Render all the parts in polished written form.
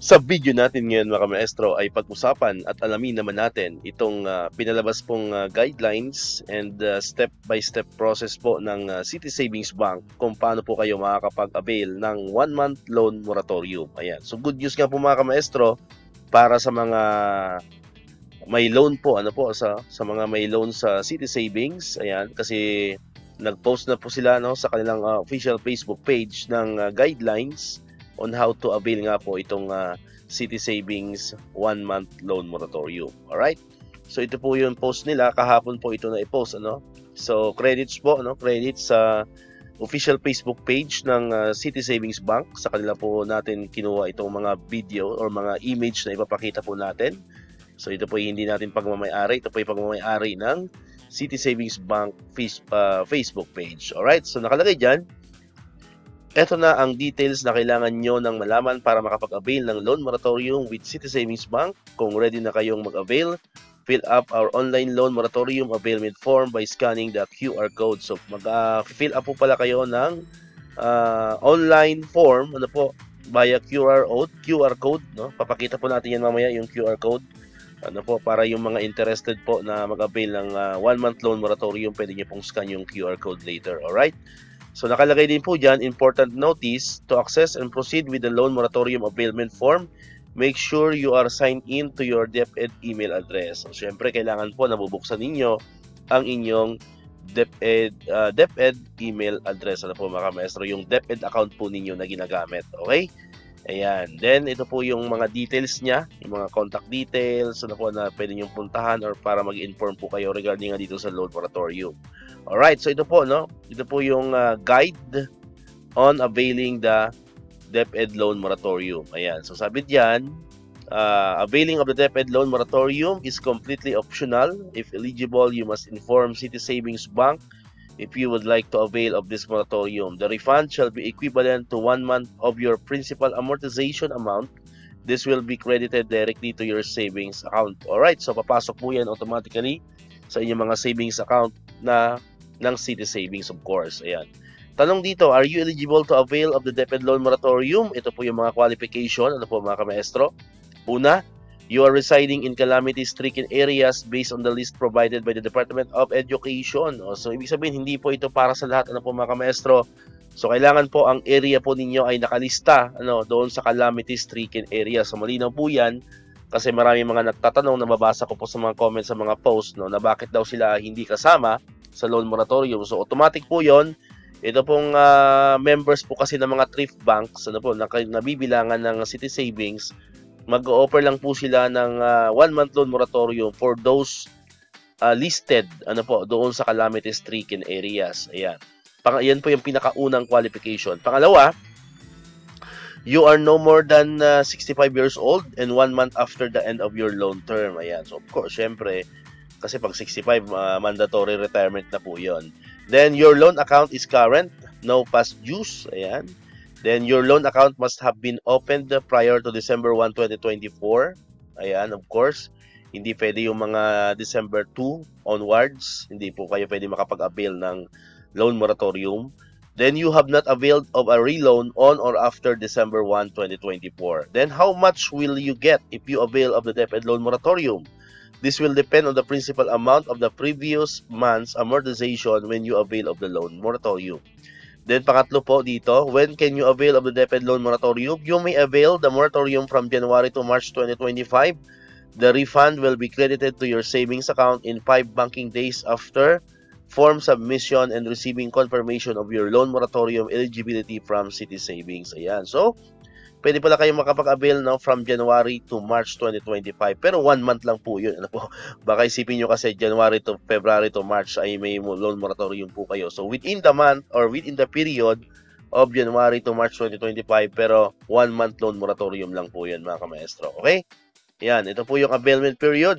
Sa video natin ngayon mga maestro ay pag-usapan at alamin naman natin itong pinalabas pong guidelines and step-by-step process po ng City Savings Bank kung paano po kayo makakapag-avail ng 1-month loan moratorium. Ayan. So good news nga po mga maestro para sa mga may loan po, sa mga may loan sa City Savings. Ayan, kasi nag-post na po sila sa kanilang official Facebook page ng guidelines on how to avail nga po itong City Savings 1-month loan moratorium. Alright? So ito po yung post nila. Kahapon po ito na i-post. So credits po, credits sa official Facebook page ng City Savings Bank. Sa kanila po natin kinuha itong mga video or mga image na ipapakita po natin. So ito po hindi natin pagmamayari. Ito po yung pagmamayari ng City Savings Bank Facebook page. Alright? So nakalagay dyan, ito na ang details na kailangan nyo nang malaman para makapag-avail ng loan moratorium with City Savings Bank. Kung ready na kayong mag-avail, fill up our online loan moratorium availment form by scanning the QR code. So mag-fill up po pala kayo ng online form via QR code. Papakita po natin yan mamaya yung QR code. Para yung mga interested po na mag-avail ng 1-month loan moratorium, pwede nyo pong scan yung QR code later. Alright? So nakalagay din po dyan, important notice, to access and proceed with the loan moratorium availment form, make sure you are signed in to your DepEd email address. So syempre kailangan po nabubuksan ninyo ang inyong DepEd email address. Mga maestro, yung DepEd account po ninyo na ginagamit. Okay? Ayan. Then ito po yung mga details niya, yung mga contact details, na pwede nyo puntahan or para mag-inform po kayo regarding dito sa loan moratorium. Alright, so ito po, ito po yung guide on availing the DepEd loan moratorium. Ayan, so sabi diyan, availing of the DepEd loan moratorium is completely optional. If eligible, you must inform City Savings Bank if you would like to avail of this moratorium. The refund shall be equivalent to 1 month of your principal amortization amount. This will be credited directly to your savings account. Alright, so papasok po yan automatically sa inyong mga savings account ng City Savings, of course. Ayan. Tanong dito, are you eligible to avail of the DepEd loan moratorium? Ito po yung mga qualification. Mga maestro? Una, you are residing in calamity-stricken areas based on the list provided by the Department of Education. So, ibig sabihin, hindi po ito para sa lahat, mga maestro. So, kailangan po ang area po ninyo ay nakalista, doon sa calamity-stricken area. So, malinaw po yan, kasi marami mga nagtatanong, nababasa ko po sa mga comments sa mga posts, na bakit daw sila hindi kasama sa loan moratorium. So, automatic po yon. Ito pong members po kasi ng mga thrift banks, nabibilangan ng City Savings, mag-o-offer lang po sila ng 1-month loan moratorium for those listed doon sa calamity-stricken areas. Ayan. Yan po yung pinakaunang qualification. Pangalawa, you are no more than 65 years old and 1 month after the end of your loan term. Ayan. So, of course, syempre, kasi pag 65, mandatory retirement na po yun. Then, your loan account is current, no past dues. Ayan. Then, your loan account must have been opened prior to December 1, 2024. Ayan, of course. Hindi pwede yung mga December 2 onwards. Hindi po kayo pwede makapag-avail ng loan moratorium. Then, you have not availed of a reloan on or after December 1, 2024. Then, how much will you get if you avail of the DepEd loan moratorium? This will depend on the principal amount of the previous month's amortization when you avail of the loan moratorium. Then, pangatlo po dito, when can you avail of the DepEd loan moratorium? You may avail the moratorium from January to March 2025. The refund will be credited to your savings account in 5 banking days after form submission and receiving confirmation of your loan moratorium eligibility from City Savings. Ayan. So, pwede pala kayong makapag-avail from January to March 2025. Pero 1 month lang po yun. Baka isipin nyo kasi January to February to March ay may loan moratorium po kayo. So within the month or within the period of January to March 2025, pero 1 month loan moratorium lang po yun, mga kamaestro. Okay? Yan. Ito po yung availment period,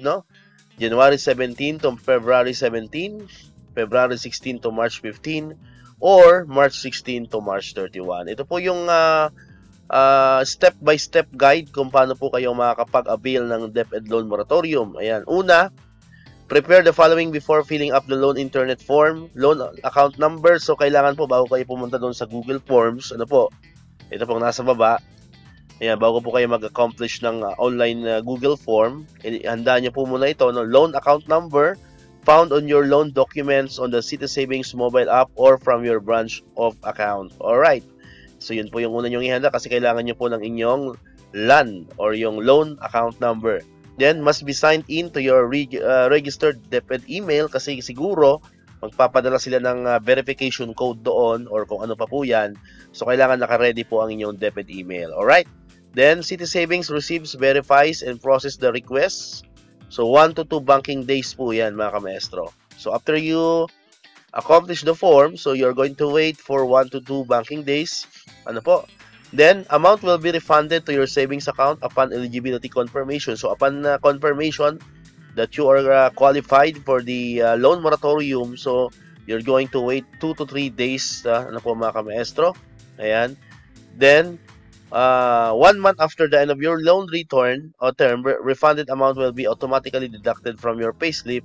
January 17 to February 17, February 16 to March 15, or March 16 to March 31. Ito po yung step-by-step guide kung paano po kayo makakapag-avail ng DepEd loan moratorium. Ayan. Una, prepare the following before filling up the loan internet form. Loan account number. So, kailangan po bago kayo pumunta doon sa Google Forms, ito pong nasa baba, Ayan, bago po kayo mag-accomplish ng online Google form, handa nyo po muna ito, no? Loan account number found on your loan documents on the Citi Savings mobile app or from your branch of account. Alright. So, yun po yung una nyong ihanda kasi kailangan nyo po ng inyong LAN or yung loan account number. Then, must be signed in to your registered DepEd email kasi siguro magpapadala sila ng verification code doon or kung ano pa po yan. So, kailangan naka-ready po ang inyong DepEd email. Alright? Then, Citi Savings receives, verifies, and process the requests. So, 1 to 2 banking days po yan, mga kamaestro. So, after you accomplish the form, so you're going to wait for 1 to 2 banking days. Ano po? Then, amount will be refunded to your savings account upon eligibility confirmation. So, upon confirmation that you are qualified for the loan moratorium, so you're going to wait 2 to 3 days, ano po mga kamaestro? Ayan. Then, 1 month after the end of your loan return or term, refunded amount will be automatically deducted from your payslip.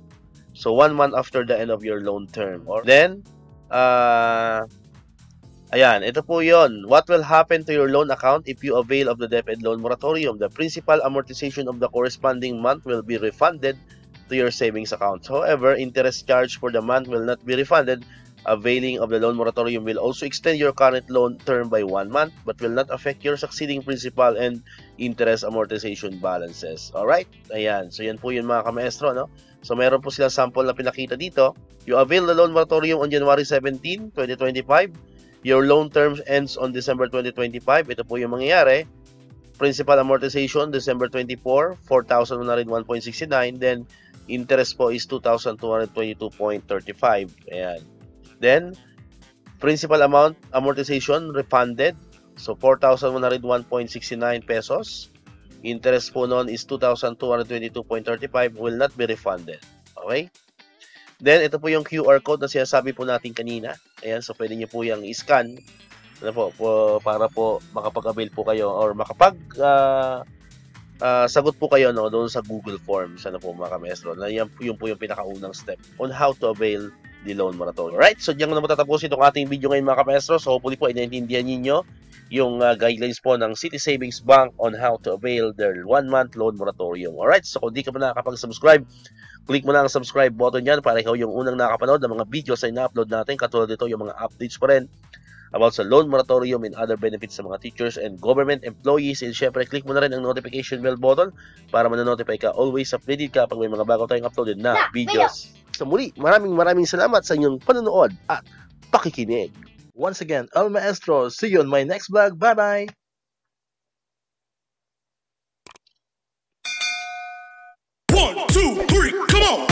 So, 1 month after the end of your loan term. Or then, ayan, ito po yon. What will happen to your loan account if you avail of the DepEd loan moratorium? The principal amortization of the corresponding month will be refunded to your savings account. However, interest charged for the month will not be refunded. Availing of the loan moratorium will also extend your current loan term by 1 month but will not affect your succeeding principal and interest amortization balances. Alright? Ayan. So, yan po yun mga kamaestro, no? So, meron po silang sample na pinakita dito. You avail the loan moratorium on January 17, 2025. Your loan term ends on December 2025. Ito po yung mangyayari. Principal amortization, December 24, 4,101.69. Then, interest po is 2,222.35. Ayan. Then, principal amount amortization refunded. So, 4,101.69 pesos. Interest po noon is 2,222.35 will not be refunded. Okay? Then, ito po yung QR code na sinasabi po natin kanina. Ayan, so pwede nyo po yung i-scan. Ano po, para po makapag-avail po kayo or sagot po kayo no, doon sa Google Forms. Ano po mga kamestro. Yun po yung pinakaunang step on how to avail the loan moratorium. Alright, so diyan na matatapos itong ating video ngayon mga kamestro. So hopefully po inaintindihan ninyo yung guidelines po ng Citi Savings Bank on how to avail their 1-month loan moratorium. Alright, so kung di ka pa nakakapag-subscribe, click mo na ang subscribe button yan para ikaw yung unang nakapanood ng mga videos na ina-upload natin. Katulad dito yung mga updates pa rin about sa loan moratorium and other benefits sa mga teachers and government employees. And syempre, click mo na rin ang notification bell button para ma-notify ka. Always updated ka pag may mga bago tayong uploaded na videos. So muli, maraming salamat sa inyong panonood at pakikinig. Once again, El Maestro. See you on my next vlog. Bye-bye! 1, 2, 3, come on!